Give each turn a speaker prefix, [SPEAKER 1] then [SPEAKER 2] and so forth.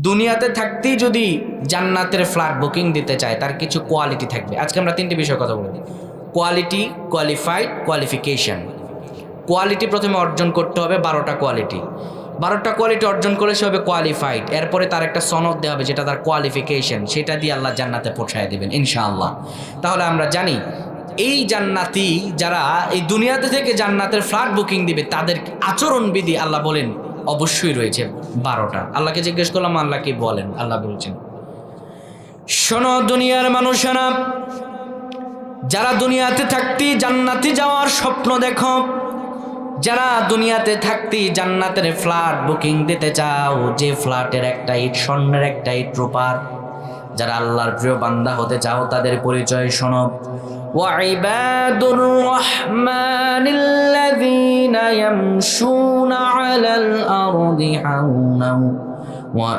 [SPEAKER 1] দুনিয়াতে থাকতেই যদি জান্নাতের ফ্ল্যাট বুকিং দিতে চায় তার কিছু কোয়ালিটি থাকবে। আজকে আমরা তিনটি বিষয়ে কথা বলি: কোয়ালিটি, কোয়ালিফাইড, কোয়ালিফিকেশন। কোয়ালিটি প্রথমে অর্জন করতে হবে 12টা কোয়ালিটি। 12টা কোয়ালিটি অর্জন করে সে হবে কোয়ালিফাইড। এরপরে তার একটা সনদ দেওয়া হবে যেটা তার কোয়ালিফিকেশন, সেটা দিয়ে আল্লাহ জান্নাতে পৌঁছায় দেবেন ইনশাআল্লাহ। তাহলে আমরা জানি এই জান্নাতি যারা এই দুনিয়াতে থেকে জান্নাতের ফ্ল্যাট বুকিং দিবে তাদের আচরণবিধি আল্লাহ বলেন অবশ্যই রয়েছে 12টা। আল্লাহকে জিজ্ঞেস করলাম আল্লাহ কি বলেন, আল্লাহ বলছেন, শোনো দুনিয়ার মানুষেরা, যারা দুনিয়াতে থাকতে জান্নাতে যাওয়ার স্বপ্ন দেখো, যারা দুনিয়াতে থাকতে জান্নাতের ফ্ল্যাট বুকিং দিতে চাও, যে ফ্ল্যাটের একটা ইট স্বর্ণের একটা ইট রূপার, যারা আল্লাহর প্রিয় বান্দা হতে চাও তাদের পরিচয় শোনো। ওয়াইবাদুর রহমানিল্লাযীনা ইয়ামশুনা আলাল আরদি হাওনা ওয়া